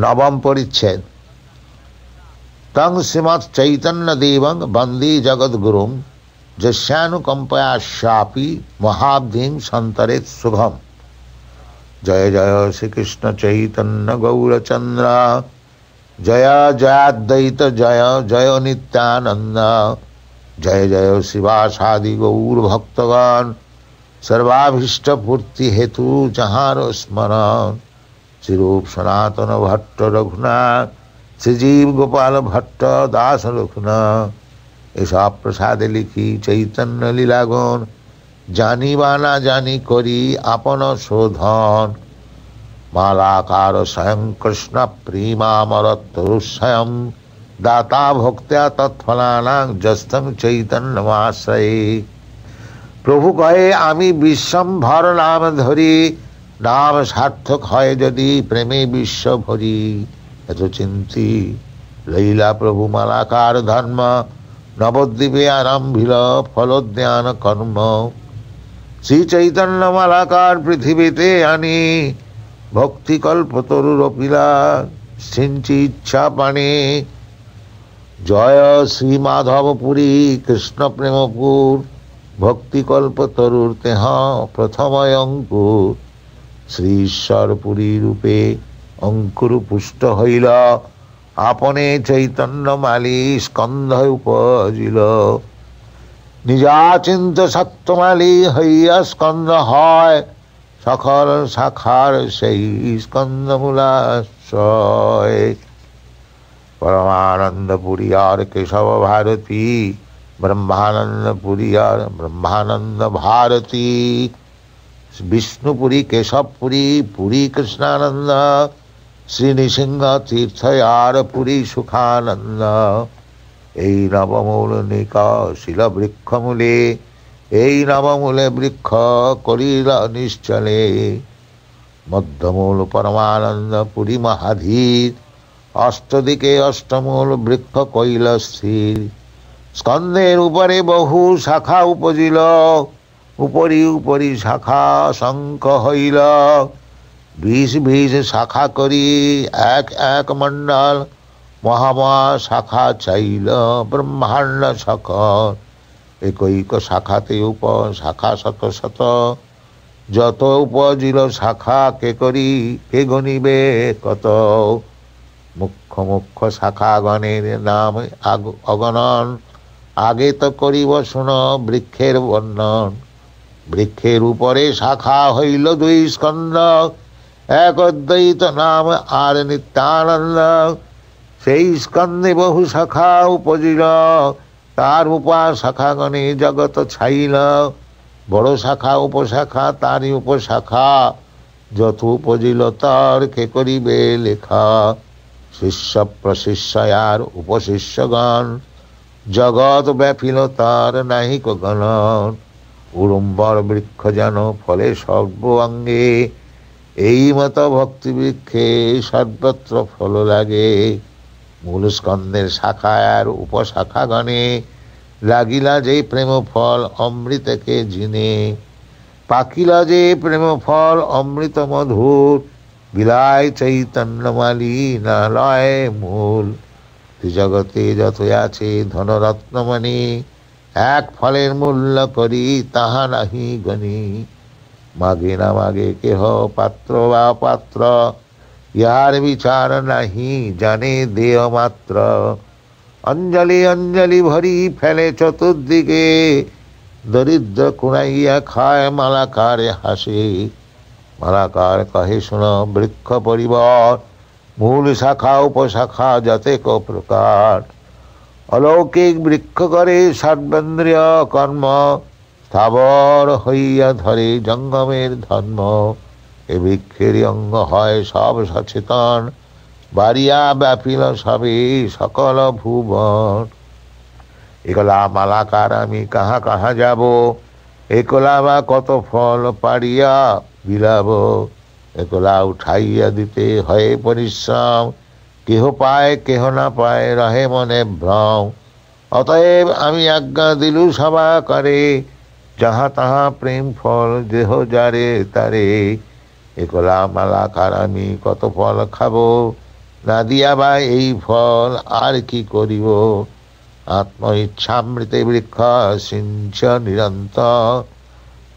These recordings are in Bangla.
नवम परिच्छेद। तंग श्रीमत् चैतन्य देवं वंदे जगद्गुरुं जस्यानुकंपया शापि महाब्धिं संतरेत् सुखम। जय जय श्री कृष्ण चैतन्य गौरचंद्र जय जयाद्वैत जय जय नित्यानंद। जय जय शिवासादि गौर भक्तगण सर्वाभीष्ट पूर्ति हेतु जहाँ स्मरण। श्रीरूप सनातन भट्ट रघुनाथ श्रीजीव गोपाल भट्ट दास रघुनाथ। ऐसा प्रसाद लिखी चैतन्य लीलागुण जानी बाना जानी करी आपन शोधन। मालाकार स्वयं कृष्ण प्रेमामरतरुस्वयं दाता भोक्त्या तत्फलानां जस्तम चैतन्यमाश्रये। प्रभु कहे आमी विश्वम्भर नाम धरी नाम सार्थक है यदि प्रेमे विश्व भरी। एत चिंती लीला प्रभु मालाकार धर्म नवद्वीपे आरंभिल फलोद्यान कर्म। श्री चैतन्य मालाकार पृथ्वीते आनी भक्ति कल्प तरुरपिला सिंची इच्छा पाने। जय श्री माधवपुरी कृष्ण प्रेमपुर भक्ति कल्प तरुर तेह प्रथम अंकुर। श्री ईश्वरपुरी रूपे अंकुर पुष्ट हईल आपने चैतन्य माली स्कंध उपजिल। निजाचिंत सत्वमाली हইয়া स्कंद হয় সকল শাখার সেই স্কন্দ মূলাশ্রয়। परमानंदपुरी और केशव भारती ब्रह्मानंदपुरी और ब्रह्मानंद भारती। विष्णुपुरी केशवपुरी पुरी कृष्णानंद श्री नृसिंह तीर्थ यार पुरी सुखानंद। এই নবমূল নিকশিল বৃক্ষমূলে এই নবমূলে বৃক্ষ করিল নিশ্চলে। মধ্যমূল পরমানন্দ পুরী মহাধীর অষ্টদিকে অষ্টমূল বৃক্ষ কইল স্থির। স্কন্ধের উপরে বহু শাখা উপজিল উপরি উপরি শাখা শঙ্খ হইল। 20 শাখা করি এক এক মণ্ডল মহামহা শাখা চাইল ব্রহ্মাণ্ড সকল। একৈক শাখাতে উপ শাখা শত শত যত উপজিল শাখা কে করি কে গণিবে কত। মুখ্য মুখ্য শাখা গণের নাম অগণন আগে তো করিব শুন বৃক্ষের বর্ণন। বৃক্ষের উপরে শাখা হইল 2 স্কন্ধ এক অদ্বৈত নাম আর নিত্যানন্দ। সেই স্কন্ধে বহু শাখা উপজিল তার উপা শাখাগণে জগৎ ছাইল। বড় শাখা উপশাখা তারই উপশাখা যত উপজিল তার কে করিবে লেখা। শিষ্য প্রশিষ্য আর উপশিষ্যগণ জগৎ ব্যাপিল তার নাহিক গণন। উড়ুম্বর বৃক্ষ যেন ফলে সর্ব অঙ্গে এই মত ভক্তি বৃক্ষে সর্বত্র ফল লাগে। মূল স্কন্ধের শাখা আর উপশাখা গণে লাগিলা যে প্রেম ফল অমৃতকে জিনে। পাকিলা যে প্রেম ফল অমৃত মধুর বিলায় চৈতন্যমালী নালয় মূল। জগতে যত আছে ধনরত্নমণি এক ফলের মূল্য করি তাহা নাহি গণি। মাগে না মাগে কেহ পাত্র বা পাত্র ইহার বিচার নাহি জানে দেহ মাত্র। অঞ্জলি অঞ্জলি ভরি ফেলে চতুর্দিকে দরিদ্র কুড়াইয়া খায় মালাকারে হাসে। মালাকার কহে শুন বৃক্ষ পরিবার মূল শাখা উপশাখা যতেক প্রকার। অলৌকিক বৃক্ষ করে সর্বেন্দ্রিয় কর্ম স্থাবর হইয়া ধরে জঙ্গমের ধর্ম। এ বৃক্ষেরই অঙ্গ হয় সব সচেতন বাড়িয়া ব্যাপিল সবে সকল ভুবন। একলা মালাকার আমি কাহা কাহা যাব একলা বা কত ফল পাড়িয়া বিলাব। একলা উঠাইয়া দিতে হয় পরিশ্রম কেহ পায় কেহ না পায় রহে মনে ভ্রম। অতএব আমি আজ্ঞা দিলু সভা করে যাহা তাহা প্রেম ফল দেহ যারে তারে। একলা মালাকার আমি কত ফল খাবো না দিয়া বা এই ফল আর কি করিব। আত্ম ইচ্ছামৃতে বৃক্ষ সিঞ্চ নিরন্তর,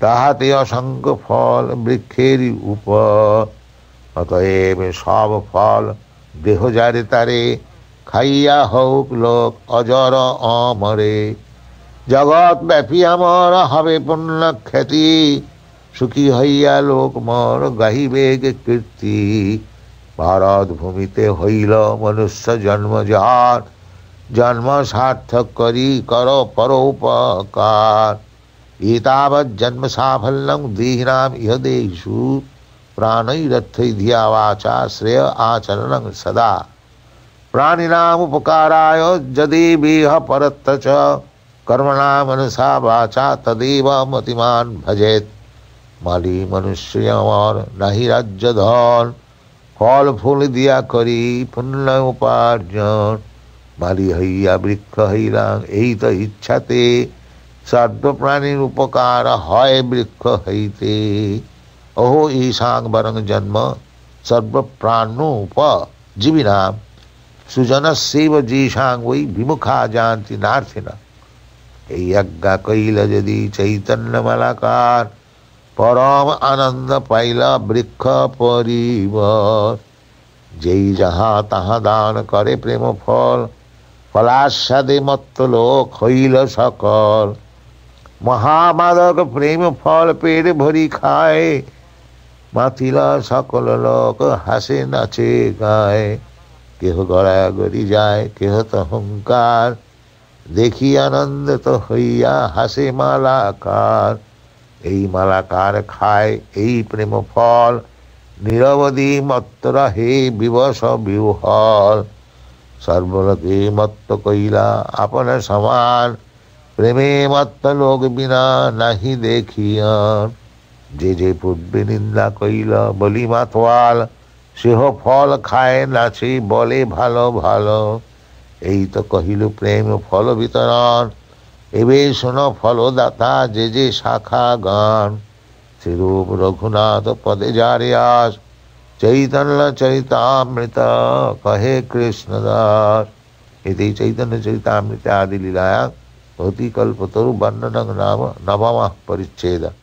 তাহাতে অসংখ্য ফল বৃক্ষেরই উপর। অতএব সব ফল দেহ যারে তারে, খাইয়া হোক লোক অজর অমরে। জগৎ ব্যাপী আমার হবে পুণ্য খ্যাতি, সুখী হইয়া লোক মর গাহিবে কীর্তি। ভারত ভূমিতে হইল মনুষ্য জন্ম যার, জন্ম সার্থক করি কর পরোপকার। एतावत् जन्म साफल्यं देहिनाम इह देहिषु, प्राणैरर्थै धिया वाचा श्रेय आचरणं सदा। प्राणिनाम उपकाराय यदेवेह परत्र च, कर्मणा मनसा वाचा तदेव मतिमान भजेत। माली मनुष्य अमर नहीं राज्य धन, फल फूल दिया करी पुण्य उपार्जन। माली हইয়া বৃক্ষ হইলাম এই তো ইচ্ছাতে, সর্বপ্রাণীর উপকার হয় বৃক্ষ হইতে। অহো ঈশাং বরং জন্ম সর্বপ্রাণোপজীবিনাম, সুজনস্যৈব যেষাং ওই বিমুখা যান্তি নার্থিনা। এই আজ্ঞা কইল যদি চৈতন্য মালাকার, পরম আনন্দ পাইলা বৃক্ষ পরিবর। যেই যাহা তাহা দান করে প্রেম ফল, ফলাস্বাদে মত্ত লোক হইল সকল। মহামাদক প্রেম ফল পেট ভরি খায়, মাতিলা সকল লোক হাসে নাচে গায়। কেহ গড়াগড়ি যায় কেহ অহংকার, দেখি আনন্দিত হইয়া হাসে মালাকার। এই মালাকার খায় এই প্রেম ফল, নিরবধি মত্ত রহে বিবশ বিহ্বল। সর্বলোকে মত্ত কইলা আপন সমান, প্রেমে মত্ত লোক বিনা নাহি দেখিয়ান। যে যে পূর্বে নিন্দা কইল বলি মাতোয়াল, সেহ ফল খায় নাচে বলে ভালো ভালো। এই তো কহিল প্রেম ফল বিতরণ, এবে শোন ফলদাতা যে যে শাখা গান। শ্রীরূপ রঘুনাথ পদে যারে আস, চৈতন্য চরিতামৃত কহে কৃষ্ণদাস। इति चैतन्य चरितामृते आदि लीलायां भवती कल्पतरु वर्णनं नाम नवमः परिच्छेदः।